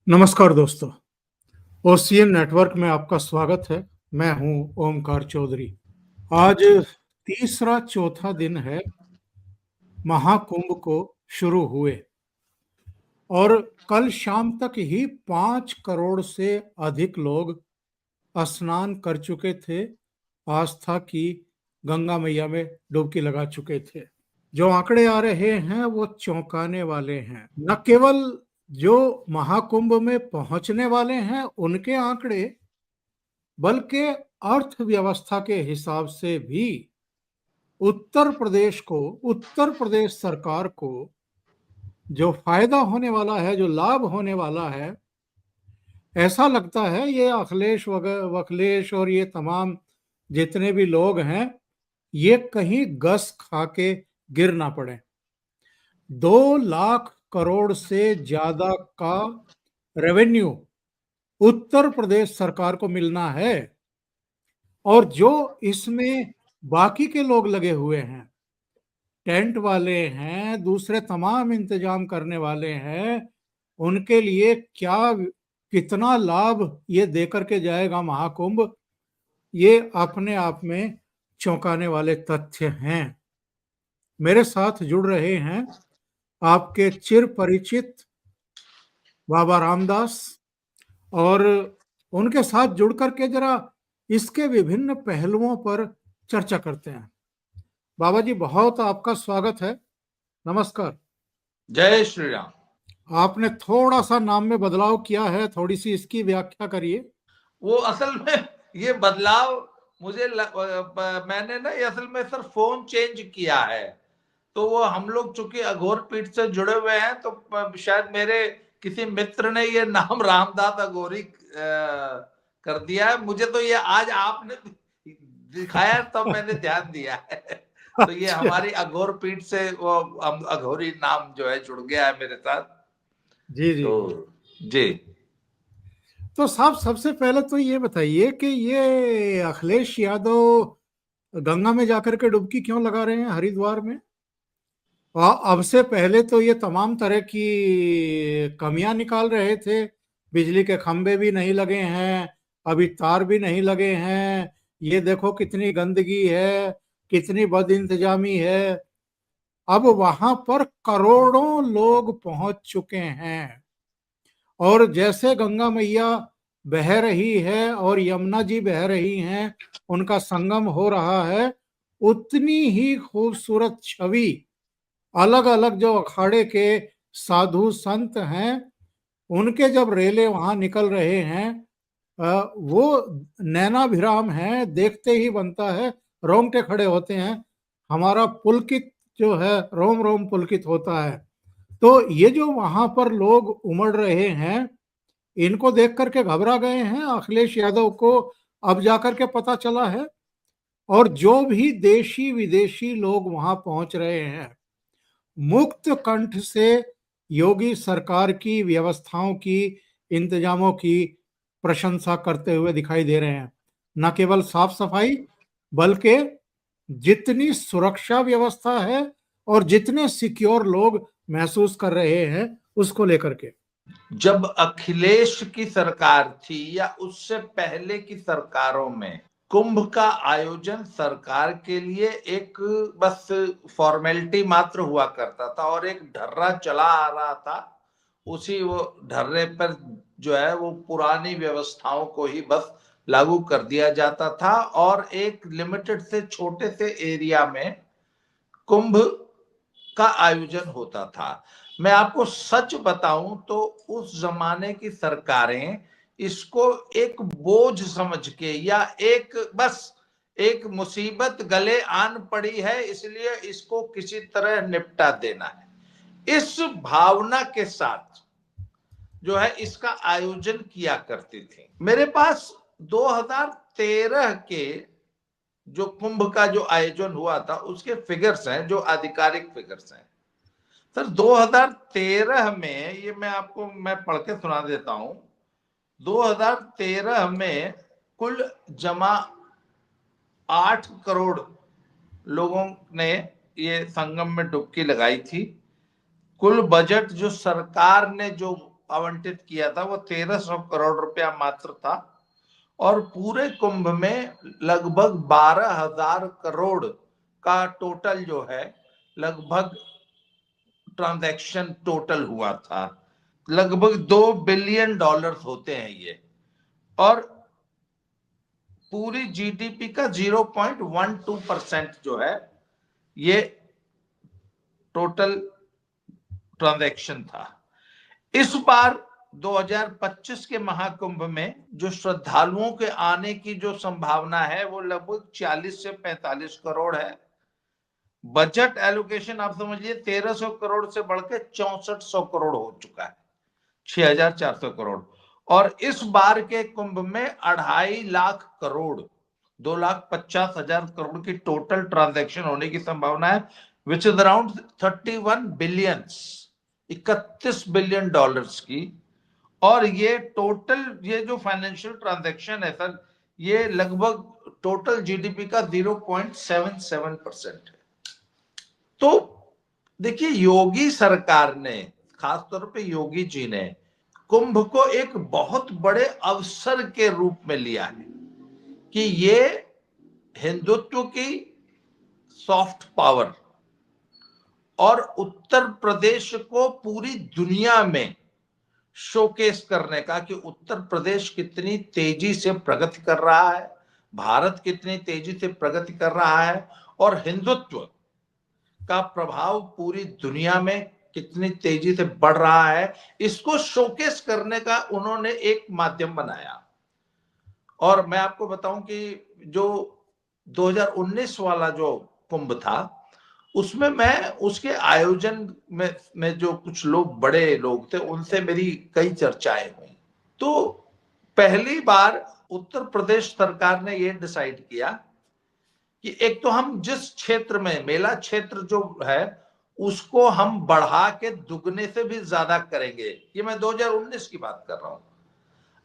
नमस्कार दोस्तों, OCN network में आपका स्वागत है। मैं हूं ओमकार चौधरी। आज तीसरा चौथा दिन है महाकुंभ को शुरू हुए और कल शाम तक ही 5 करोड़ से अधिक लोग स्नान कर चुके थे। आस्था की गंगा मैया में डुबकी लगा चुके थे। जो आंकड़े आ रहे हैं वो चौंकाने वाले हैं। न केवल जो महाकुंभ में पहुंचने वाले हैं उनके आंकड़े, बल्कि अर्थव्यवस्था के हिसाब से भी उत्तर प्रदेश सरकार को जो फायदा होने वाला है, जो लाभ होने वाला है, ऐसा लगता है ये वखलेश और ये तमाम जितने भी लोग हैं, ये कहीं गस खा के गिर ना पड़े। 2 लाख करोड़ से ज्यादा का रेवेन्यू उत्तर प्रदेश सरकार को मिलना है और जो इसमें बाकी के लोग लगे हुए हैं, टेंट वाले हैं, दूसरे तमाम इंतजाम करने वाले हैं, उनके लिए क्या कितना लाभ ये देकर के जाएगा महाकुंभ, ये अपने आप में चौंकाने वाले तथ्य हैं। मेरे साथ जुड़ रहे हैं आपके चिर परिचित बाबा रामदास, और उनके साथ जुड़ करके जरा इसके विभिन्न पहलुओं पर चर्चा करते हैं। बाबा जी, बहुत आपका स्वागत है। नमस्कार। जय श्री राम। आपने थोड़ा सा नाम में बदलाव किया है, थोड़ी सी इसकी व्याख्या करिए। वो असल में ये बदलाव मैंने ना ये असल में सर फोन चेंज किया है, तो वो हम लोग चूंकि अघोर पीठ से जुड़े हुए हैं, तो शायद मेरे किसी मित्र ने ये नाम रामदास अघोरी कर दिया है। मुझे तो ये आज आपने दिखाया तब मैंने ध्यान दिया है। तो ये हमारी अघोर पीठ से वो अघोरी नाम जो है जुड़ गया है मेरे साथ। जी जी तो जी, तो साहब, सबसे पहले तो ये बताइए कि ये अखिलेश यादव गंगा में जाकर के डुबकी क्यों लगा रहे हैं हरिद्वार में? और अब से पहले तो ये तमाम तरह की कमियां निकाल रहे थे। बिजली के खंभे भी नहीं लगे हैं, अभी तार भी नहीं लगे हैं, ये देखो कितनी गंदगी है, कितनी बद इंतजामी है। अब वहां पर करोड़ों लोग पहुंच चुके हैं और जैसे गंगा मैया बह रही है और यमुना जी बह रही हैं, उनका संगम हो रहा है, उतनी ही खूबसूरत छवि अलग अलग जो अखाड़े के साधु संत हैं, उनके जब रेले वहां निकल रहे हैं, वो नैनाभिराम है, देखते ही बनता है, रोंगटे खड़े होते हैं, हमारा पुलकित जो है, रोम रोम पुलकित होता है। तो ये जो वहां पर लोग उमड़ रहे हैं, इनको देख करके घबरा गए हैं अखिलेश यादव को, अब जाकर के पता चला है। और जो भी देशी विदेशी लोग वहां पहुंच रहे हैं, मुक्त कंठ से योगी सरकार की व्यवस्थाओं की, इंतजामों की प्रशंसा करते हुए दिखाई दे रहे हैं। न केवल साफ सफाई, बल्कि जितनी सुरक्षा व्यवस्था है और जितने सिक्योर लोग महसूस कर रहे हैं उसको लेकर के। जब अखिलेश की सरकार थी या उससे पहले की सरकारों में कुंभ का आयोजन सरकार के लिए एक बस फॉर्मेलिटी मात्र हुआ करता था और एक ढर्रा चला आ रहा था। उसी वो ढर्रे पर जो है वो पुरानी व्यवस्थाओं को ही बस लागू कर दिया जाता था और एक लिमिटेड से छोटे से एरिया में कुंभ का आयोजन होता था। मैं आपको सच बताऊं तो उस जमाने की सरकारें इसको एक बोझ समझ के या एक बस एक मुसीबत गले आन पड़ी है इसलिए इसको किसी तरह निपटा देना है, इस भावना के साथ जो है इसका आयोजन किया करती थी। मेरे पास 2013 के जो कुंभ का जो आयोजन हुआ था उसके फिगर्स हैं, जो आधिकारिक फिगर्स हैं। सर 2013 में ये मैं पढ़ के सुना देता हूं। 2013 में कुल जमा 8 करोड़ लोगों ने ये संगम में डुबकी लगाई थी। कुल बजट जो सरकार ने जो आवंटित किया था वो 1300 करोड़ रुपया मात्र था, और पूरे कुंभ में लगभग 12,000 करोड़ का टोटल जो है लगभग ट्रांजैक्शन टोटल हुआ था। लगभग $2 बिलियन होते हैं ये, और पूरी जीडीपी का 0.12% जो है ये टोटल ट्रांजैक्शन था। इस बार 2025 के महाकुंभ में जो श्रद्धालुओं के आने की जो संभावना है वो लगभग 40 से 45 करोड़ है। बजट एलोकेशन आप समझिए 1300 करोड़ से बढ़कर 6400 करोड़ हो चुका है, 6400 करोड़। और इस बार के कुंभ में 2.5 लाख करोड़, 2,50,000 करोड़ की टोटल ट्रांजैक्शन होने की संभावना है, which is around 31 billions, 31 billion dollars की। और ये टोटल ये जो फाइनेंशियल ट्रांजैक्शन है सर, ये लगभग टोटल जीडीपी का 0.77% है। तो देखिए, योगी सरकार ने, खासतौर पे योगी जी ने कुंभ को एक बहुत बड़े अवसर के रूप में लिया है कि ये हिंदुत्व की सॉफ्ट पावर और उत्तर प्रदेश को पूरी दुनिया में शोकेस करने का, कि उत्तर प्रदेश कितनी तेजी से प्रगति कर रहा है, भारत कितनी तेजी से प्रगति कर रहा है, और हिंदुत्व का प्रभाव पूरी दुनिया में कितनी तेजी से बढ़ रहा है, इसको शोकेस करने का उन्होंने एक माध्यम बनाया। और मैं आपको बताऊं कि जो 2019 वाला जो कुंभ था उसमें मैं उसके आयोजन में जो कुछ लोग, बड़े लोग थे, उनसे मेरी कई चर्चाएं हुई। तो पहली बार उत्तर प्रदेश सरकार ने ये डिसाइड किया कि एक तो हम जिस क्षेत्र में मेला क्षेत्र जो है उसको हम बढ़ा के दुगने से भी ज्यादा करेंगे। ये मैं 2019 की बात कर रहा हूं।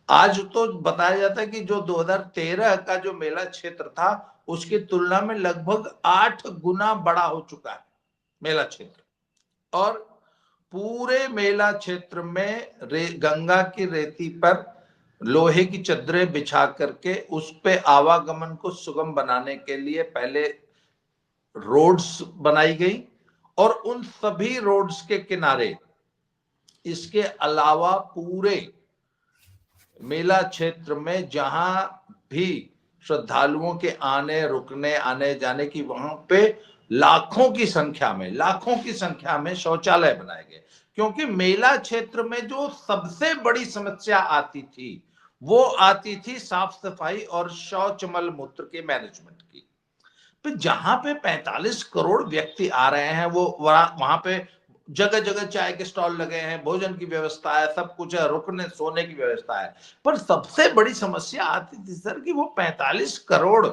आज तो बताया जाता है कि जो 2013 का जो मेला क्षेत्र था उसकी तुलना में लगभग 8 गुना बड़ा हो चुका है मेला क्षेत्र। और पूरे मेला क्षेत्र में गंगा की रेती पर लोहे की चद्दरें बिछा करके उस पे आवागमन को सुगम बनाने के लिए पहले रोड्स बनाई गई, और उन सभी रोड्स के किनारे इसके अलावा पूरे मेला क्षेत्र में जहां भी श्रद्धालुओं के आने, रुकने, आने जाने की, वहां पे लाखों की संख्या में शौचालय बनाए गए। क्योंकि मेला क्षेत्र में जो सबसे बड़ी समस्या आती थी वो आती थी साफ सफाई और शौच मल मूत्र के मैनेजमेंट की। तो जहां पे 45 करोड़ व्यक्ति आ रहे हैं वो वहां पे जगह जगह चाय के स्टॉल लगे हैं, भोजन की व्यवस्था है, सब कुछ है, रुकने सोने की व्यवस्था है। पर सबसे बड़ी समस्या आती थी सर कि वो 45 करोड़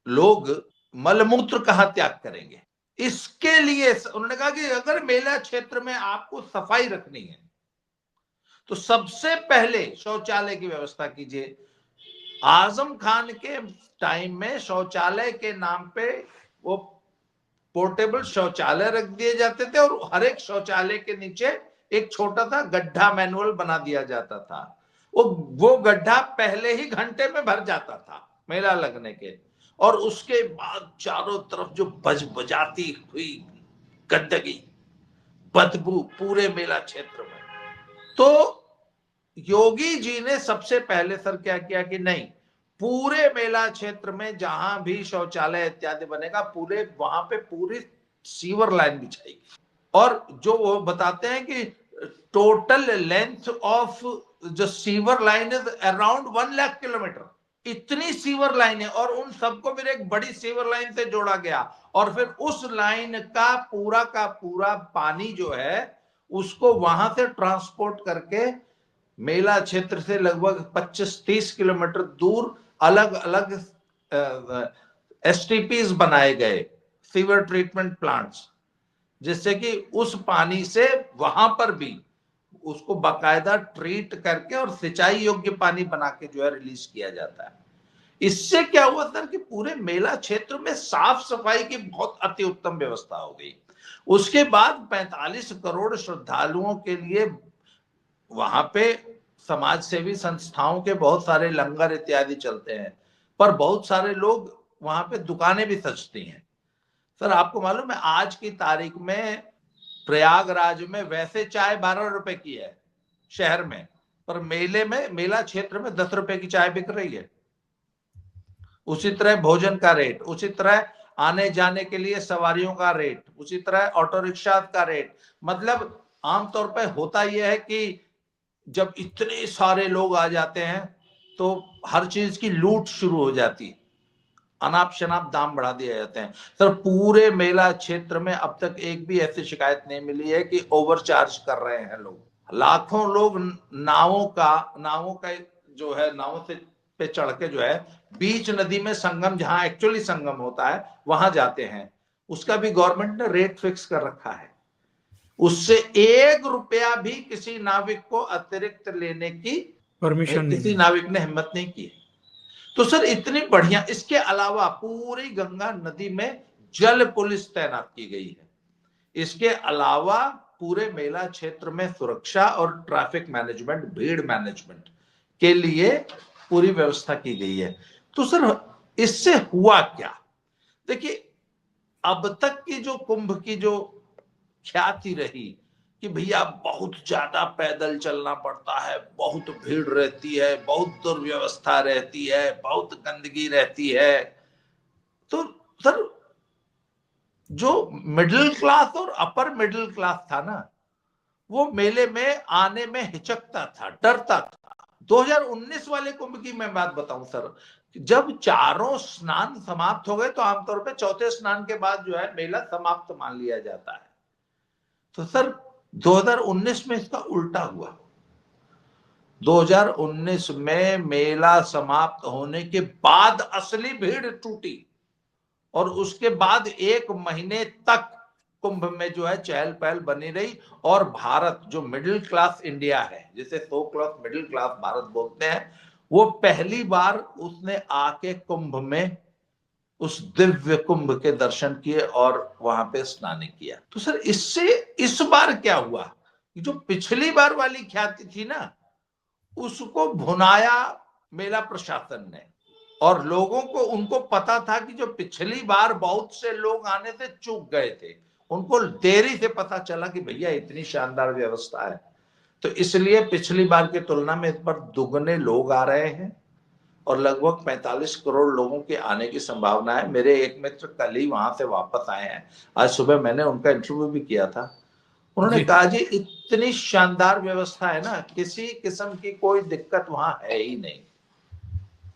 लोग मलमूत्र कहां त्याग करेंगे। इसके लिए उन्होंने कहा कि अगर मेला क्षेत्र में आपको सफाई रखनी है तो सबसे पहले शौचालय की व्यवस्था कीजिए। आजम खान के टाइम में शौचालय के नाम पे वो पोर्टेबल शौचालय रख दिए जाते थे, और हर एक शौचालय के नीचे एक छोटा सा गड्ढा मैनुअल बना दिया जाता था। वो गड्ढा पहले ही घंटे में भर जाता था मेला लगने के, और उसके बाद चारों तरफ जो बजाती हुई गंदगी, बदबू पूरे मेला क्षेत्र में। तो योगी जी ने सबसे पहले सर क्या किया कि नहीं, पूरे मेला क्षेत्र में जहां भी शौचालय इत्यादि बनेगा पूरे वहां पे पूरी सीवर लाइन बिछाएगी। और जो वो बताते हैं कि टोटल लेंथ ऑफ जो sewer line is around 1 lakh kilometre, इतनी सीवर लाइन है। और उन सबको फिर एक बड़ी सीवर लाइन से जोड़ा गया, और फिर उस लाइन का पूरा पानी जो है उसको वहां से ट्रांसपोर्ट करके मेला क्षेत्र से लगभग 25-30 किलोमीटर दूर अलग अलग एसटीपीज बनाए गए, सीवर ट्रीटमेंट प्लांट्स, जिससे कि उस पानी से वहां पर भी उसको बाकायदा ट्रीट करके और सिंचाई योग्य पानी बना के जो है रिलीज किया जाता है। इससे क्या हुआ सर कि पूरे मेला क्षेत्र में साफ सफाई की बहुत अति उत्तम व्यवस्था हो गई। उसके बाद 45 करोड़ श्रद्धालुओं के लिए वहां पे समाज सेवी संस्थाओं के बहुत सारे लंगर इत्यादि चलते हैं, पर बहुत सारे लोग वहां पे दुकानें भी सजती हैं। सर आपको मालूम है आज की तारीख में प्रयागराज में वैसे चाय 12 रुपए की है शहर में, पर मेले में, मेला क्षेत्र में 10 रुपए की चाय बिक रही है। उसी तरह भोजन का रेट, उसी तरह आने जाने के लिए सवारियों का रेट, उसी तरह ऑटो रिक्शा का रेट। मतलब आमतौर पर होता यह है कि जब इतने सारे लोग आ जाते हैं तो हर चीज की लूट शुरू हो जाती है, अनाप शनाप दाम बढ़ा दिए जाते हैं। सर पूरे मेला क्षेत्र में अब तक एक भी ऐसी शिकायत नहीं मिली है कि ओवरचार्ज कर रहे हैं लोग। लाखों लोग नावों का जो है, नावों से पे चढ़ के जो है बीच नदी में संगम, जहां एक्चुअली संगम होता है, वहां जाते हैं। उसका भी गवर्नमेंट ने रेट फिक्स कर रखा है। उससे 1 रुपया भी किसी नाविक को अतिरिक्त लेने की परमिशन नहीं किसी है। नाविक ने हिम्मत नहीं की। तो सर इतनी बढ़िया, इसके अलावा पूरी गंगा नदी में जल पुलिस तैनात की गई है। इसके अलावा पूरे मेला क्षेत्र में सुरक्षा और ट्रैफिक मैनेजमेंट, भीड़ मैनेजमेंट के लिए पूरी व्यवस्था की गई है। तो सर इससे हुआ क्या? देखिए, अब तक की जो कुंभ की जो ख्याति रही कि भैया बहुत ज्यादा पैदल चलना पड़ता है, बहुत भीड़ रहती है, बहुत दुर्व्यवस्था रहती है, बहुत गंदगी रहती है। तो सर जो मिडिल क्लास और अपर मिडिल क्लास था ना, वो मेले में आने में हिचकता था, डरता था। 2019 वाले कुंभ की मैं बात बताऊं सर, जब चारों स्नान समाप्त हो गए तो आमतौर पे चौथे स्नान के बाद जो है मेला समाप्त मान लिया जाता है। तो सर 2019 में इसका उल्टा हुआ। 2019 में मेला समाप्त होने के बाद असली भीड़ टूटी और उसके बाद 1 महीने तक कुंभ में जो है चहल पहल बनी रही। और भारत जो मिडिल क्लास इंडिया है, जिसे so class middle class Bharat बोलते हैं, वो पहली बार उसने आके कुंभ में उस दिव्य कुंभ के दर्शन किए और वहां पे स्नान किया। तो सर इससे इस बार क्या हुआ, जो पिछली बार वाली ख्याति थी ना, उसको भुनाया मेला प्रशासन ने। और लोगों को, उनको पता था कि जो पिछली बार बहुत से लोग आने से चूक गए थे, उनको देरी से पता चला कि भैया इतनी शानदार व्यवस्था है। तो इसलिए पिछली बार की तुलना में इस बार दुगने लोग आ रहे हैं और लगभग 45 करोड़ लोगों के आने की संभावना है। मेरे एक मित्र कल ही वहां से वापस आए हैं, आज सुबह मैंने उनका इंटरव्यू भी किया था। उन्होंने जी। कहा जी इतनी शानदार व्यवस्था है ना, किसी किस्म की कोई दिक्कत वहां है ही नहीं।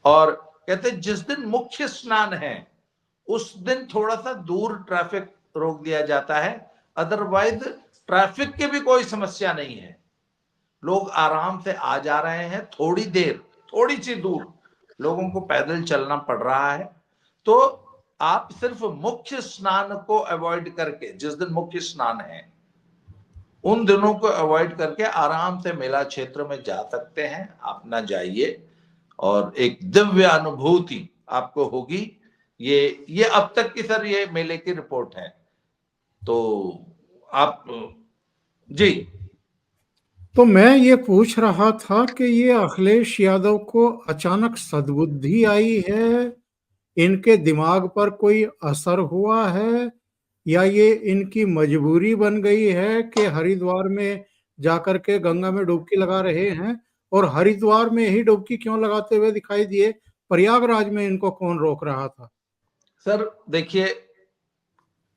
और कहते जिस दिन मुख्य स्नान है उस दिन थोड़ा सा दूर ट्रैफिक रोक दिया जाता है, अदरवाइज ट्रैफिक की भी कोई समस्या नहीं है। लोग आराम से आ जा रहे हैं, थोड़ी देर, थोड़ी सी दूर लोगों को पैदल चलना पड़ रहा है। तो आप सिर्फ मुख्य स्नान को अवॉइड करके, जिस दिन मुख्य स्नान है उन दिनों को अवॉइड करके आराम से मेला क्षेत्र में जा सकते हैं। आप ना जाइए और एक दिव्य अनुभूति आपको होगी। ये अब तक की सर ये मेले की रिपोर्ट है। तो आप जी। तो मैं ये पूछ रहा था कि ये अखिलेश यादव को अचानक सद्बुद्धि आई है, इनके दिमाग पर कोई असर हुआ है, या ये इनकी मजबूरी बन गई है कि हरिद्वार में जाकर के गंगा में डुबकी लगा रहे हैं? और हरिद्वार में ही डुबकी क्यों लगाते हुए दिखाई दिए? प्रयागराज में इनको कौन रोक रहा था? सर देखिए,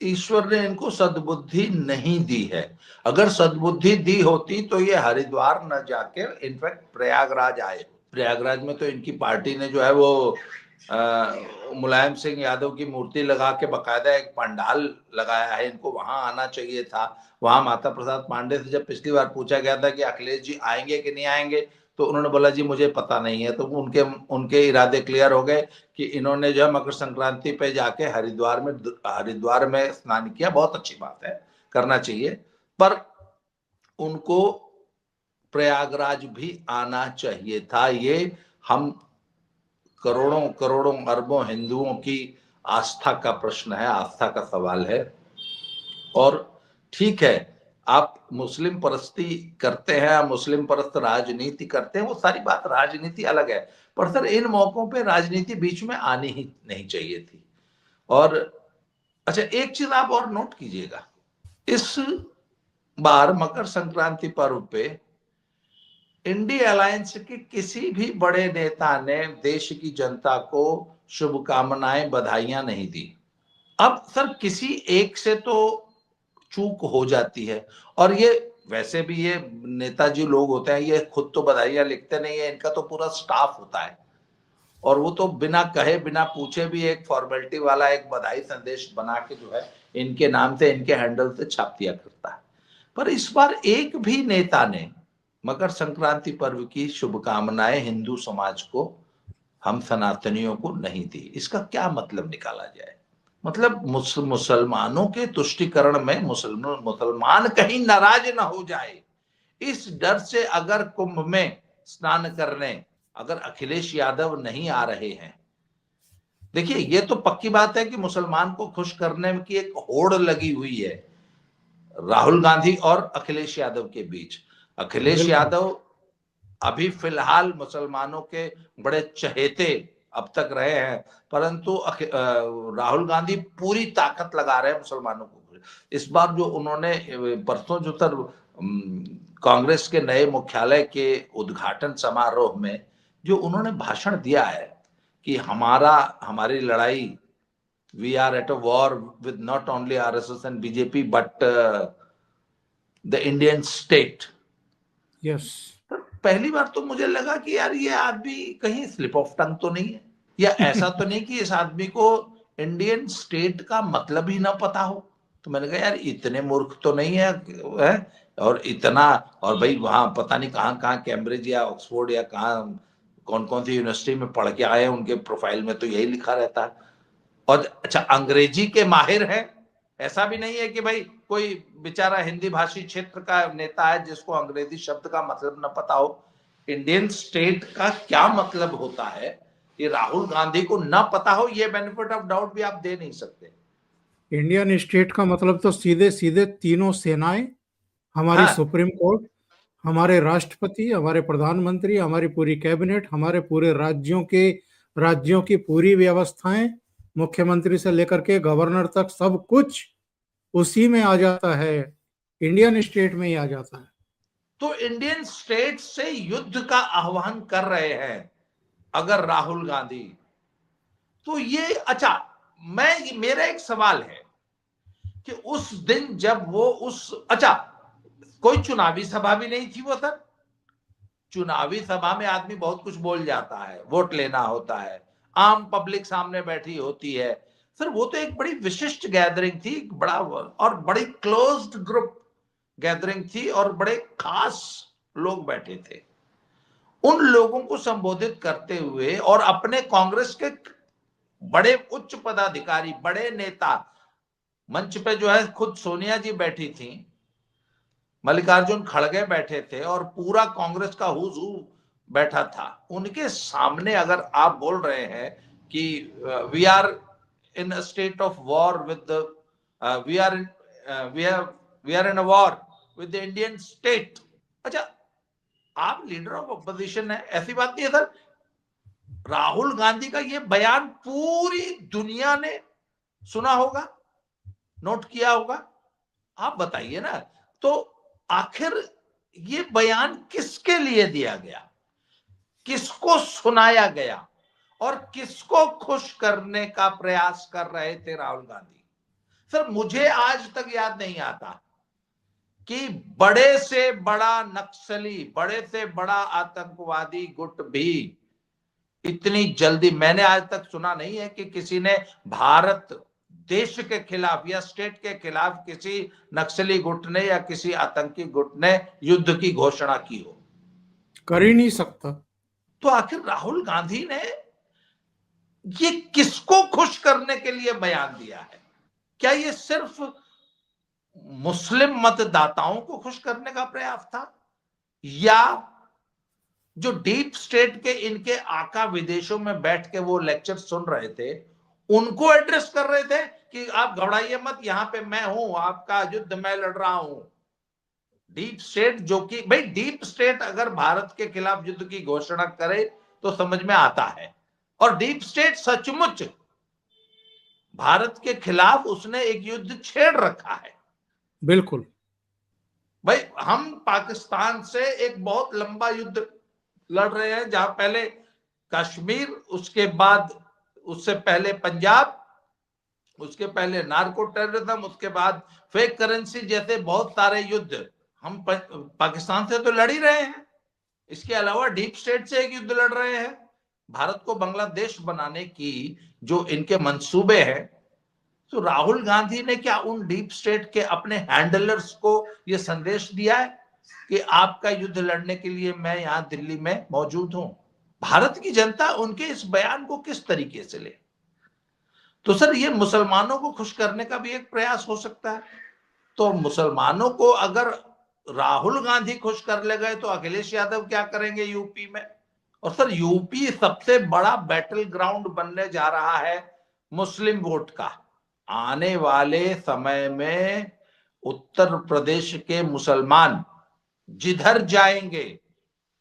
ईश्वर ने इनको सद्बुद्धि नहीं दी है। अगर सद्बुद्धि दी होती तो ये हरिद्वार न जाके इनफैक्ट प्रयागराज आए। प्रयागराज में तो इनकी पार्टी ने जो है वो मुलायम सिंह यादव की मूर्ति लगा के बकायदा एक पंडाल लगाया है। इनको वहां आना चाहिए था। वहां माता प्रसाद पांडे से जब पिछली बार पूछा गया था कि अखिलेश जी आएंगे कि नहीं आएंगे, तो उन्होंने बोला जी मुझे पता नहीं है। तो उनके उनके इरादे क्लियर हो गए कि इन्होंने जो है मकर संक्रांति पे जाके हरिद्वार में स्नान किया। बहुत अच्छी बात है, करना चाहिए, पर उनको प्रयागराज भी आना चाहिए था। ये हम करोड़ों करोड़ों अरबों हिंदुओं की आस्था का प्रश्न है, आस्था का सवाल है। और ठीक है, आप मुस्लिम परस्ती करते हैं, मुस्लिम परस्त राजनीति करते हैं, वो सारी बात राजनीति अलग है, पर सर इन मौकों पे राजनीति बीच में आनी ही नहीं चाहिए थी। और अच्छा, एक चीज आप और नोट कीजिएगा, इस बार मकर संक्रांति पर्व पे इंडिया अलायंस के किसी भी बड़े नेता ने देश की जनता को शुभकामनाएं, बधाइयां नहीं दी। अब सर किसी एक से तो चूक हो जाती है, और ये वैसे भी ये नेताजी लोग होते हैं, ये खुद तो बधाइयां लिखते नहीं है, इनका तो पूरा स्टाफ होता है, और वो तो बिना कहे बिना पूछे भी एक फॉर्मेलिटी वाला एक बधाई संदेश बना के जो है इनके नाम से, इनके हैंडल से छाप दिया करता है। पर इस बार एक भी नेता ने मकर संक्रांति पर्व की शुभकामनाएं हिंदू समाज को, हम सनातनियों को नहीं दी। इसका क्या मतलब निकाला जाए? मतलब मुसलमानों के तुष्टिकरण में मुसलमान कहीं नाराज ना हो जाए, इस डर से अगर कुंभ में स्नान करने अगर अखिलेश यादव नहीं आ रहे हैं, देखिए ये तो पक्की बात है कि मुसलमान को खुश करने की एक होड़ लगी हुई है राहुल गांधी और अखिलेश यादव के बीच। अखिलेश बिल्कुल। यादव अभी फिलहाल मुसलमानों के बड़े चहेते अब तक रहे हैं, परंतु राहुल गांधी पूरी ताकत लगा रहे हैं मुसलमानों को। इस बार जो उन्होंने परसों जो सर कांग्रेस के नए मुख्यालय के उद्घाटन समारोह में जो उन्होंने भाषण दिया है कि हमारी लड़ाई, we are at a war with not only RSS and BJP but the Indian state. Yes. पहली बार तो मुझे लगा कि यार ये आदमी कहीं स्लिप ऑफ टंग तो नहीं है, या ऐसा तो नहीं कि इस आदमी को इंडियन स्टेट का मतलब ही ना पता हो। तो मैंने कहा यार इतने मूर्ख तो नहीं है? और इतना, और भाई वहां पता नहीं कहाँ कहाँ कैम्ब्रिज या ऑक्सफोर्ड या कहाँ कौन कौन सी यूनिवर्सिटी में पढ़ के आए हैं, उनके प्रोफाइल में तो यही लिखा रहता है। और अच्छा, अंग्रेजी के माहिर है, ऐसा भी नहीं है कि भाई कोई बेचारा हिंदी भाषी क्षेत्र का नेता है जिसको अंग्रेजी शब्द का मतलब न पता हो। इंडियन स्टेट का क्या मतलब होता है ये राहुल गांधी को न पता हो, ये बेनिफिट ऑफ डाउट भी आप दे नहीं सकते। इंडियन स्टेट का मतलब तो सीधे सीधे तीनों सेनाएं, हमारी हाँ, सुप्रीम कोर्ट, हमारे राष्ट्रपति, हमारे प्रधानमंत्री, हमारी पूरी कैबिनेट, हमारे पूरे राज्यों की पूरी व्यवस्थाएं, मुख्यमंत्री से लेकर के गवर्नर तक सब कुछ उसी में आ जाता है, इंडियन स्टेट में ही आ जाता है। तो इंडियन स्टेट से युद्ध का आह्वान कर रहे हैं अगर राहुल गांधी, तो ये अच्छा, मेरा एक सवाल है कि उस दिन जब वो अच्छा, कोई चुनावी सभा भी नहीं थी वो सर। चुनावी सभा में आदमी बहुत कुछ बोल जाता है, वोट लेना होता है, आम पब्लिक सामने बैठी होती है। सर वो तो एक बड़ी विशिष्ट गैदरिंग थी, बड़ा और बड़ी क्लोज्ड ग्रुप गैदरिंग थी, और बड़े खास लोग बैठे थे। उन लोगों को संबोधित करते हुए और अपने कांग्रेस के बड़े उच्च पदाधिकारी, बड़े नेता, मंच पे जो है खुद सोनिया जी बैठी थी, मल्लिकार्जुन खड़गे बैठे थे, और पूरा कांग्रेस का हुज हू बैठा था। उनके सामने अगर आप बोल रहे हैं कि we are in a state of war with we are we are in a war with the Indian state. अच्छा, आप लीडर ऑफ अपोजिशन है, ऐसी बात नहीं है सर। राहुल गांधी का ये बयान पूरी दुनिया ने सुना होगा, नोट किया होगा। आप बताइए ना, तो आखिर ये बयान किसके लिए दिया गया, किसको सुनाया गया, और किसको खुश करने का प्रयास कर रहे थे राहुल गांधी? सर मुझे आज तक याद नहीं आता कि बड़े से बड़ा नक्सली, बड़े से बड़ा आतंकवादी गुट भी इतनी जल्दी, मैंने आज तक सुना नहीं है कि किसी ने भारत देश के खिलाफ या स्टेट के खिलाफ किसी नक्सली गुट ने या किसी आतंकी गुट ने युद्ध की घोषणा की हो। कर ही नहीं सकता। तो आखिर राहुल गांधी ने ये किसको खुश करने के लिए बयान दिया है? क्या ये सिर्फ मुस्लिम मतदाताओं को खुश करने का प्रयास था, या जो डीप स्टेट के इनके आका विदेशों में बैठ के वो लेक्चर सुन रहे थे उनको एड्रेस कर रहे थे कि आप घबराइए मत, यहां पे मैं हूं, आपका युद्ध मैं लड़ रहा हूं? डीप स्टेट, जो कि भाई डीप स्टेट अगर भारत के खिलाफ युद्ध की घोषणा करे तो समझ में आता है, और डीप स्टेट सचमुच भारत के खिलाफ उसने एक युद्ध छेड़ रखा है। बिल्कुल। भाई हम पाकिस्तान से एक बहुत लंबा युद्ध लड़ रहे हैं, जहां पहले कश्मीर, उसके बाद उससे पहले पंजाब, उसके पहले नार्को टेररिज्म, उसके बाद फेक करेंसी जैसे बहुत सारे युद्ध हम पाकिस्तान से तो लड़ ही रहे हैं। इसके अलावा डीप स्टेट से एक युद्ध लड़ रहे हैं। भारत को बांग्लादेश बनाने की जो इनके मंसूबे हैं, तो राहुल गांधी ने क्या उन डीप स्टेट के अपने हैंडलर्स को यह संदेश दिया है कि आपका युद्ध लड़ने के लिए मैं यहां दिल्ली में मौजूद हूं? भारत की जनता उनके इस बयान को किस तरीके से ले? तो सर ये मुसलमानों को खुश करने का भी एक प्रयास हो सकता है। तो मुसलमानों को अगर राहुल गांधी खुश कर ले गए तो अखिलेश यादव क्या करेंगे यूपी में? और सर यूपी सबसे बड़ा बैटल ग्राउंड बनने जा रहा है मुस्लिम वोट का। आने वाले समय में उत्तर प्रदेश के मुसलमान जिधर जाएंगे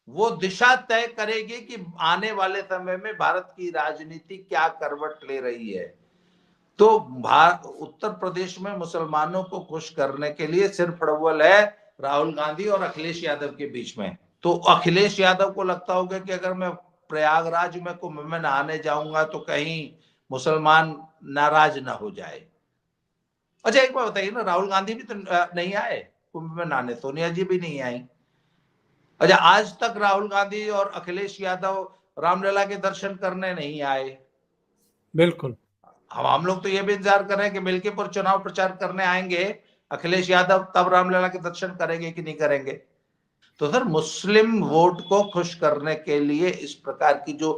वो दिशा तय करेगी कि आने वाले समय में भारत की राजनीति क्या करवट ले रही है। तो उत्तर प्रदेश में मुसलमानों को खुश करने के लिए सिर्फ अव्वल है राहुल गांधी और अखिलेश यादव के बीच में। तो अखिलेश यादव को लगता होगा कि अगर मैं प्रयागराज में कुंभ में नहाने जाऊंगा तो कहीं मुसलमान नाराज ना हो जाए। अच्छा एक बात बताइए ना, राहुल गांधी भी तो नहीं आए कुंभ में नहाने, सोनिया जी भी नहीं आई। अच्छा आज तक राहुल गांधी और अखिलेश यादव रामलला के दर्शन करने नहीं आए। बिल्कुल। हम लोग तो ये भी इंतजार कर रहे हैं कि मिल्कीपुर चुनाव प्रचार करने आएंगे अखिलेश यादव, तब रामलला के दर्शन करेंगे कि नहीं करेंगे। तो सर मुस्लिम वोट को खुश करने के लिए इस प्रकार की जो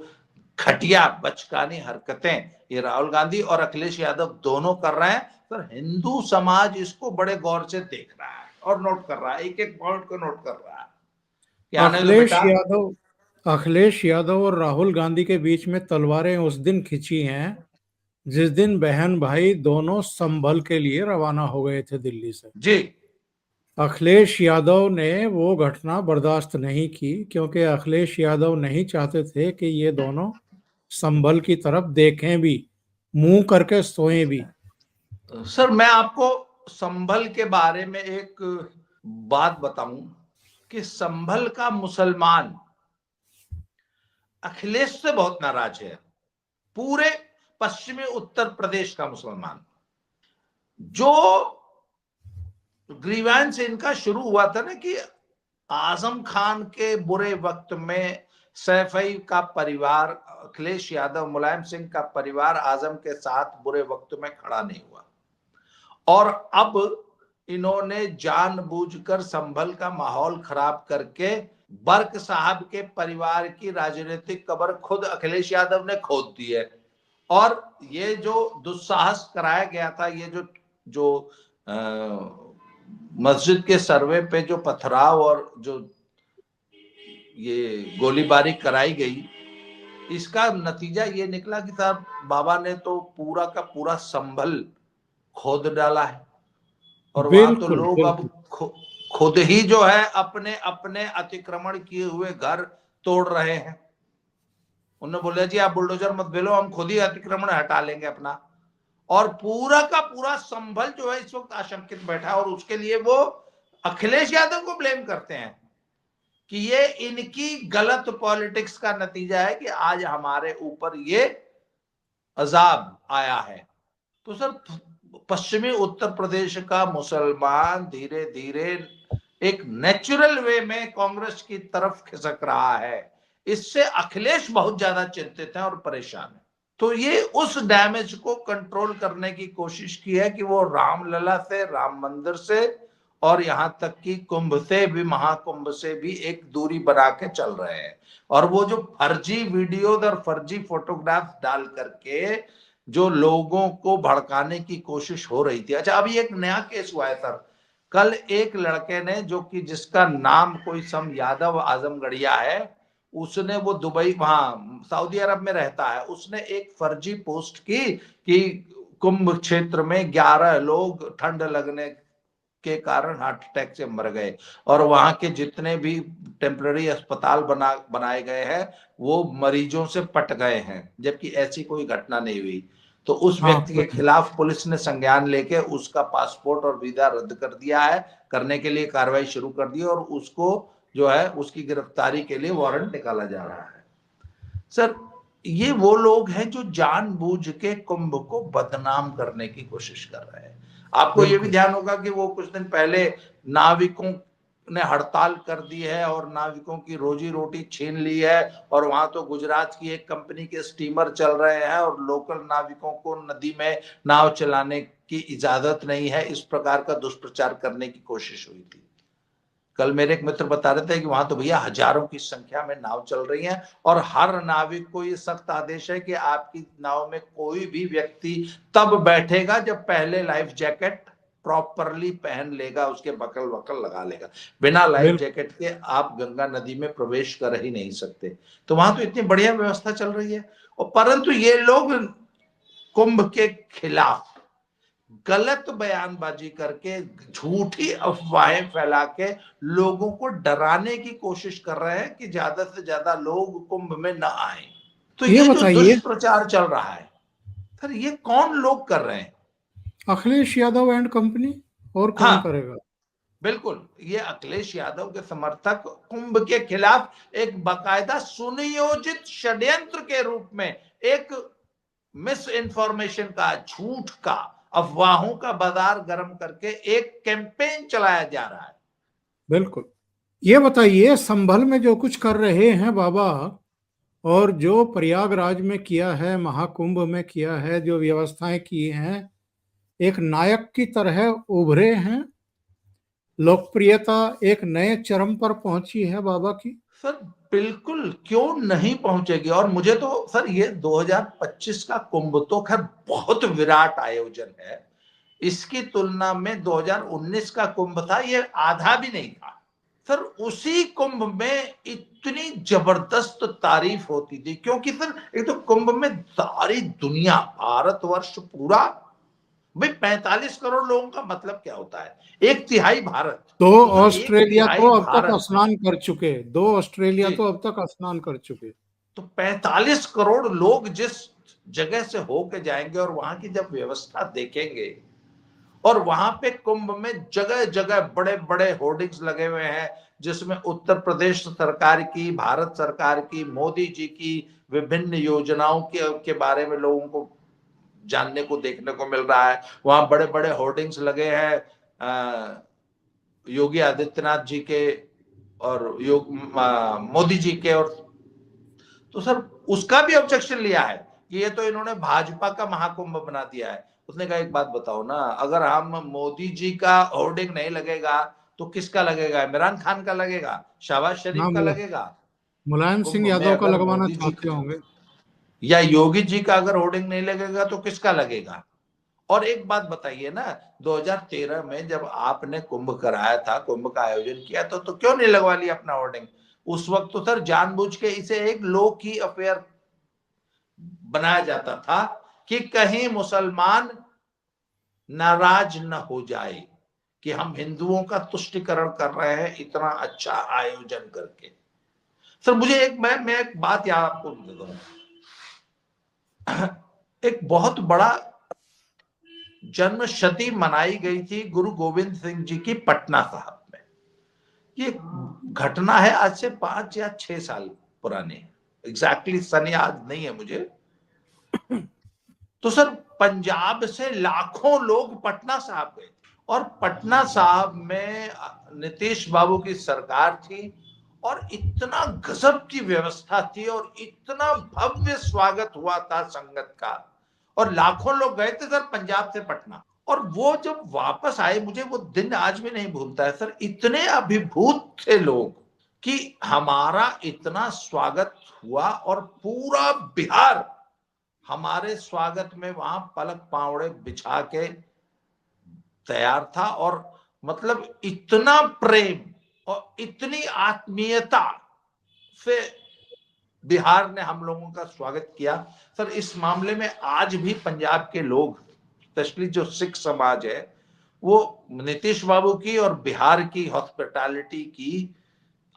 घटिया बचकानी हरकतें ये राहुल गांधी और अखिलेश यादव दोनों कर रहे हैं, सर हिंदू समाज इसको बड़े गौर से देख रहा है और नोट कर रहा है, एक एक पॉइंट को नोट कर रहा है कि आने दो बेटा। अखिलेश यादव और राहुल गांधी के बीच में तलवारें उस दिन खिंची हैं जिस दिन बहन भाई दोनों संभल के लिए रवाना हो गए थे दिल्ली से। जी अखिलेश यादव ने वो घटना बर्दाश्त नहीं की, क्योंकि अखिलेश यादव नहीं चाहते थे कि ये दोनों संभल की तरफ देखें भी, मुंह करके सोएं भी। सर मैं आपको संभल के बारे में एक बात बताऊं कि संभल का मुसलमान अखिलेश से बहुत नाराज है। पूरे पश्चिमी उत्तर प्रदेश का मुसलमान, जो ग्रीवेंस इनका शुरू हुआ था ना कि आजम खान के बुरे वक्त में सैफई का परिवार, अखिलेश यादव, मुलायम सिंह का परिवार आजम के साथ बुरे वक्त में खड़ा नहीं हुआ, और अब इन्होंने जानबूझकर संभल का माहौल खराब करके बर्क साहब के परिवार की राजनीतिक कब्र खुद अखिलेश यादव ने खोद दी है। और ये जो दुस्साहस कराया गया था, ये जो मस्जिद के सर्वे पे जो पथराव और जो ये गोलीबारी कराई गई, इसका नतीजा ये निकला कि साहब बाबा ने तो पूरा का पूरा संभल खोद डाला है, और वहां तो लोग अब खुद ही जो है अपने अपने अतिक्रमण किए हुए घर तोड़ रहे हैं। उन्होंने बोला जी आप बुलडोजर मत भेलो, हम खुद ही अतिक्रमण हटा लेंगे अपना। और पूरा का पूरा संभल जो है इस वक्त आशंकित बैठा है, और उसके लिए वो अखिलेश यादव को ब्लेम करते हैं कि ये इनकी गलत पॉलिटिक्स का नतीजा है कि आज हमारे ऊपर ये अजाब आया है। तो सर पश्चिमी उत्तर प्रदेश का मुसलमान धीरे धीरे एक नेचुरल वे में कांग्रेस की तरफ खिसक रहा है। इससे अखिलेश बहुत ज्यादा चिंतित हैं और परेशान हैं। तो ये उस डैमेज को कंट्रोल करने की कोशिश की है कि वो रामलला से, राम मंदिर से, और यहां तक कि कुंभ से भी, महाकुंभ से भी एक दूरी बना के चल रहे हैं। और वो जो फर्जी वीडियो और फर्जी फोटोग्राफ डाल करके जो लोगों को भड़काने की कोशिश हो रही थी। अच्छा अभी एक नया केस हुआ है सर, कल एक लड़के ने, जो कि जिसका नाम कोई सम यादव आजमगढ़िया है, उसने, वो दुबई वहां सऊदी अरब में रहता है, उसने एक फर्जी पोस्ट की कि कुंभ क्षेत्र में 11 लोग ठंड लगने के कारण हार्ट अटैक से मर गए, और वहां के जितने भी टेम्पररी अस्पताल बनाए गए हैं वो मरीजों से पट गए हैं, जबकि ऐसी कोई घटना नहीं हुई। तो उस हाँ व्यक्ति के खिलाफ पुलिस ने संज्ञान लेके उसका पासपोर्ट और वीजा रद्द कर दिया है, करने के लिए कार्रवाई शुरू कर दी, और उसको जो है उसकी गिरफ्तारी के लिए वारंट निकाला जा रहा है। सर, ये वो लोग हैं जो जानबूझ के कुंभ को बदनाम करने की कोशिश कर रहे हैं। आपको ये भी ध्यान होगा कि वो कुछ दिन पहले नाविकों ने हड़ताल कर दी है और नाविकों की रोजी रोटी छीन ली है, और वहां तो गुजरात की एक कंपनी के स्टीमर चल रहे हैं और लोकल नाविकों को नदी में नाव चलाने की इजाजत नहीं है, इस प्रकार का दुष्प्रचार करने की कोशिश हुई थी। कल मेरे एक मित्र बता रहे थे कि वहां तो भैया हजारों की संख्या में नाव चल रही हैं, और हर नाविक को ये सख्त आदेश है कि आपकी नाव में कोई भी व्यक्ति तब बैठेगा जब पहले लाइफ जैकेट प्रॉपरली पहन लेगा, उसके बकल वकल लगा लेगा। बिना लाइफ जैकेट के आप गंगा नदी में प्रवेश कर ही नहीं सकते। तो वहां तो इतनी बढ़िया व्यवस्था चल रही है, और परंतु ये लोग कुंभ के खिलाफ गलत बयानबाजी करके, झूठी अफवाहें फैला के लोगों को डराने की कोशिश कर रहे हैं कि ज्यादा से ज्यादा लोग कुंभ में न आए। तो ये जो दुष्प्रचार चल रहा है सर, ये कौन लोग कर रहे हैं? अखिलेश यादव एंड कंपनी, और कौन करेगा? बिल्कुल, ये अखिलेश यादव के समर्थक कुंभ के खिलाफ एक बाकायदा सुनियोजित षड्यंत्र के रूप में एक मिस इन्फॉर्मेशन का, झूठ का, अफवाहों का बाजार गर्म करके एक कैंपेन चलाया जा रहा है। बिल्कुल। ये बताइए, संभल में जो कुछ कर रहे हैं बाबा, और जो प्रयागराज में किया है, महाकुंभ में किया है, जो व्यवस्थाएं की हैं, एक नायक की तरह उभरे हैं। लोकप्रियता एक नए चरम पर पहुंची है बाबा की। सर बिल्कुल, क्यों नहीं पहुंचेगी। और मुझे तो सर ये 2025 का कुंभ तो खैर बहुत विराट आयोजन है, इसकी तुलना में 2019 का कुंभ था, ये आधा भी नहीं था। सर उसी कुंभ में इतनी जबरदस्त तारीफ होती थी, क्योंकि सर एक तो कुंभ में सारी दुनिया, भारतवर्ष पूरा, भाई 45 करोड़ लोगों का मतलब क्या होता है, 1/3 भारत। तो ऑस्ट्रेलिया तो अब तक स्नान कर चुके, तो अब तक स्नान कर चुके। तो 45 करोड़ लोग जिस जगह से होके जाएंगे और वहां की जब व्यवस्था देखेंगे, और वहां पे कुंभ में जगह जगह बड़े बड़े होर्डिंग्स लगे हुए हैं जिसमें उत्तर प्रदेश सरकार की, भारत सरकार की, मोदी जी की विभिन्न योजनाओं के बारे में लोगों को जानने को, देखने को मिल रहा है। वहां बड़े बड़े होर्डिंग्स लगे हैं योगी आदित्यनाथ जी के और मोदी जी के, और तो सर उसका भी ऑब्जेक्शन लिया है कि ये तो इन्होंने भाजपा का महाकुंभ बना दिया है। उसने कहा एक बात बताओ ना, अगर हम मोदी जी का होर्डिंग नहीं लगेगा तो किसका लगेगा? इमरान खान का लगेगा, शहबाज शरीफ का लगेगा, मुलायम सिंह यादव का लगवाना चाहते होंगे, या योगी जी का अगर होर्डिंग नहीं लगेगा तो किसका लगेगा? और एक बात बताइए ना, 2013 में जब आपने कुंभ कराया था, कुंभ का आयोजन किया तो क्यों नहीं लगवा लिया अपना होर्डिंग? उस वक्त तो सर जानबूझ के इसे एक लो की अफेयर बनाया जाता था कि कहीं मुसलमान नाराज न हो जाए कि हम हिंदुओं का तुष्टिकरण कर रहे हैं इतना अच्छा आयोजन करके। सर मुझे मैं एक बात याद आपको दे दूं, एक बहुत बड़ा जन्म शती मनाई गई थी गुरु गोविंद सिंह जी की पटना साहब में। ये घटना है आज से 5 या 6 साल पुरानी, एग्जैक्टली सन याद नहीं है मुझे। तो सर पंजाब से लाखों लोग पटना साहब गए, और पटना साहब में नीतीश बाबू की सरकार थी, और इतना गजब की व्यवस्था थी, और इतना भव्य स्वागत हुआ था संगत का, और लाखों लोग गए थे सर पंजाब से पटना। और वो जब वापस आए, मुझे वो दिन आज भी नहीं भूलता है सर, इतने अभिभूत थे लोग कि हमारा इतना स्वागत हुआ, और पूरा बिहार हमारे स्वागत में वहां पलक पावड़े बिछा के तैयार था। और मतलब इतना प्रेम और इतनी आत्मीयता से बिहार ने हम लोगों का स्वागत किया। सर इस मामले में आज भी पंजाब के लोग, स्पेशली जो सिख समाज है, वो नीतीश बाबू की और बिहार की हॉस्पिटैलिटी की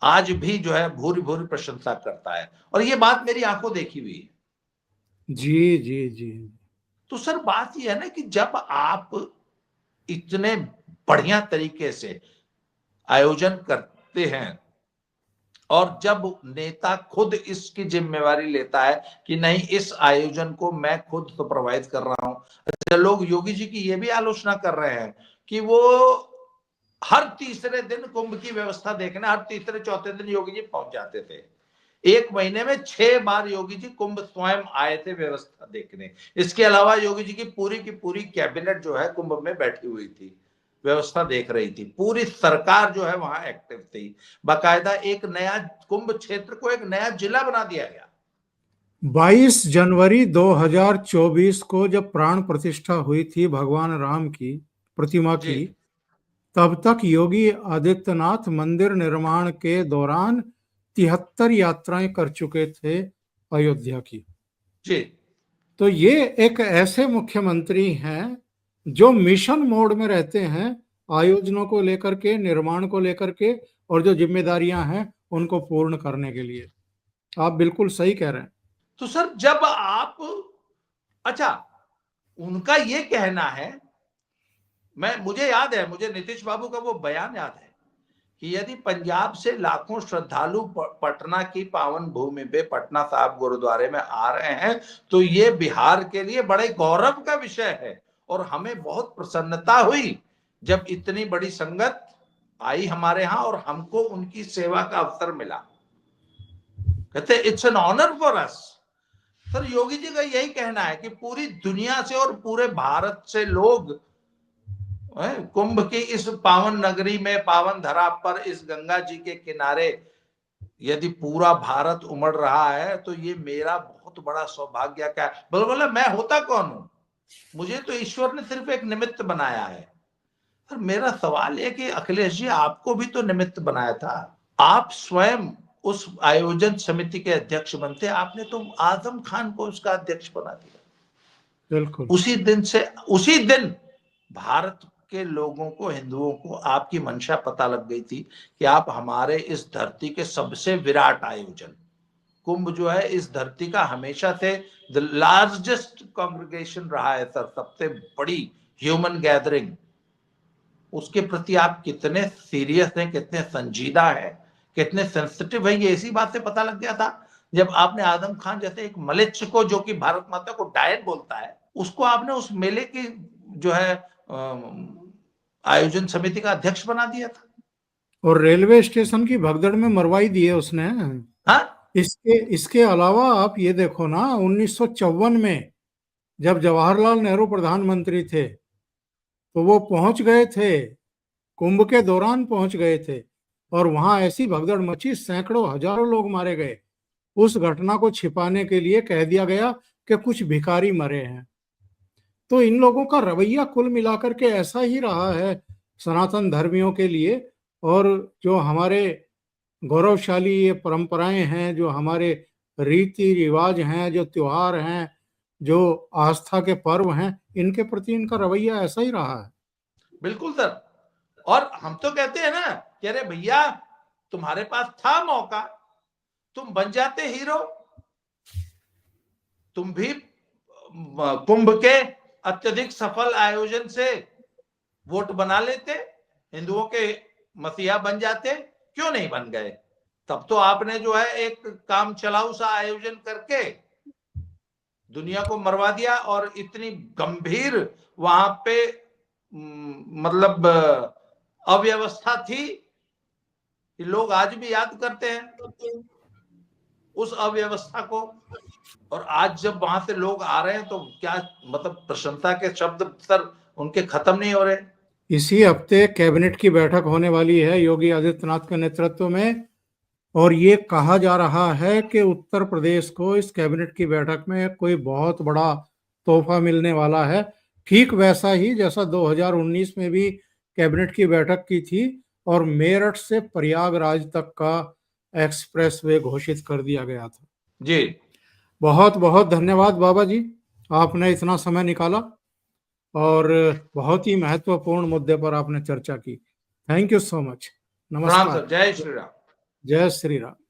आज भी जो है भूरी भूरी प्रशंसा करता है, और ये बात मेरी आंखों देखी हुई है। जी जी जी। तो सर बात ये है ना कि जब आप इतने बढ़िया तरीके से आयोजन करते हैं और जब नेता खुद इसकी जिम्मेवारी लेता है कि नहीं, इस आयोजन को मैं खुद सुपरवाइज कर रहा हूं। अच्छा, लोग योगी जी की ये भी आलोचना कर रहे हैं कि वो हर तीसरे दिन कुंभ की व्यवस्था देखने, हर तीसरे चौथे दिन योगी जी पहुंच जाते थे। एक महीने में 6 बार योगी जी कुंभ स्वयं आए थे व्यवस्था देखने। इसके अलावा योगी जी की पूरी कैबिनेट जो है कुंभ में बैठी हुई थी, व्यवस्था देख रही थी। पूरी सरकार जो है वहां एक्टिव थी। बाकायदा एक नया कुंभ क्षेत्र को एक नया जिला बना दिया गया। 22 जनवरी 2024 को जब प्राण प्रतिष्ठा हुई थी भगवान राम की प्रतिमा जी की, तब तक योगी आदित्यनाथ मंदिर निर्माण के दौरान 73 यात्राएं कर चुके थे अयोध्या की। जी तो ये एक ऐसे मुख्यमंत्री हैं जो मिशन मोड में रहते हैं, आयोजनों को लेकर के, निर्माण को लेकर के, और जो जिम्मेदारियां हैं उनको पूर्ण करने के लिए। आप बिल्कुल सही कह रहे हैं। तो सर जब आप, अच्छा, उनका ये कहना है, मुझे याद है, मुझे नीतीश बाबू का वो बयान याद है कि यदि पंजाब से लाखों श्रद्धालु पटना की पावन भूमि पे पटना साहिब गुरुद्वारे में आ रहे हैं तो ये बिहार के लिए बड़े गौरव का विषय है, और हमें बहुत प्रसन्नता हुई जब इतनी बड़ी संगत आई हमारे यहाँ और हमको उनकी सेवा का अवसर मिला। कहते it's an honour for us. Sir Yogi ji का यही कहना है कि पूरी दुनिया से और पूरे भारत से लोग कुंभ की इस पावन नगरी में, पावन धरा पर, इस गंगा जी के किनारे यदि पूरा भारत उमड़ रहा है तो ये मेरा बहुत बड़ा सौभाग्य का है। बोले मैं होता कौन हूं, मुझे तो ईश्वर ने सिर्फ एक निमित्त बनाया है। सर मेरा सवाल है कि अखिलेश जी, आपको भी तो निमित्त बनाया था। आप स्वयं उस आयोजन समिति के अध्यक्ष बनते, आपने तो आजम खान को उसका अध्यक्ष बना दिया। बिल्कुल। उसी दिन भारत के लोगों को, हिंदुओं को आपकी मंशा पता लग गई थी कि आप हमारे इस धरती के सबसे विराट आयोजन, कुंभ जो है इस धरती का हमेशा से द लार्जेस्ट कॉन्ग्रेगेशन रहा है सर, सबसे बड़ी ह्यूमन गैदरिंग, उसके प्रति आप कितने सीरियस हैं, कितने संजीदा है, कितने सेंसिटिव है, ये इसी बात से पता लग गया था जब आपने आजम खान जैसे एक मलिच्छ को, जो कि भारत माता को डायन बोलता है, उसको आपने उस मेले की जो है आयोजन समिति का अध्यक्ष बना दिया था। और रेलवे स्टेशन की भगदड़ में मरवाई दिए उसने। हाँ इसके इसके अलावा आप ये देखो ना, 1954 में जब जवाहरलाल नेहरू प्रधानमंत्री थे तो वो पहुंच गए थे, कुंभ के दौरान पहुंच गए थे, और वहां ऐसी भगदड़ मची, सैकड़ों हजारों लोग मारे गए। उस घटना को छिपाने के लिए कह दिया गया कि कुछ भिखारी मरे हैं। तो इन लोगों का रवैया कुल मिलाकर के ऐसा ही रहा है सनातन धर्मियों के लिए। और जो हमारे गौरवशाली ये परंपराएं हैं, जो हमारे रीति रिवाज हैं, जो त्योहार हैं, जो आस्था के पर्व हैं, इनके प्रति इनका रवैया ऐसा ही रहा है। बिल्कुल सर। और हम तो कहते हैं ना कि अरे भैया, तुम्हारे पास था मौका, तुम बन जाते हीरो, तुम भी कुंभ के अत्यधिक सफल आयोजन से वोट बना लेते, हिंदुओं के मसीहा बन जाते, क्यों नहीं बन गए? तब तो आपने जो है एक काम चलाऊ सा आयोजन करके दुनिया को मरवा दिया, और इतनी गंभीर वहां पे मतलब अव्यवस्था थी कि लोग आज भी याद करते हैं उस अव्यवस्था को। और आज जब वहां से लोग आ रहे हैं तो क्या मतलब प्रशंसा के शब्द सर उनके खत्म नहीं हो रहे। इसी हफ्ते कैबिनेट की बैठक होने वाली है योगी आदित्यनाथ के नेतृत्व में, और ये कहा जा रहा है कि उत्तर प्रदेश को इस कैबिनेट की बैठक में कोई बहुत बड़ा तोहफा मिलने वाला है। ठीक वैसा ही जैसा 2019 में भी कैबिनेट की बैठक की थी और मेरठ से प्रयागराज तक का एक्सप्रेसवे घोषित कर दिया गया था। जी बहुत बहुत धन्यवाद बाबा जी, आपने इतना समय निकाला। और बहुत ही महत्वपूर्ण मुद्दे पर आपने चर्चा की। Thank you so much. प्रणाम नमस्कार। सर, जय श्री राम। जय श्री राम।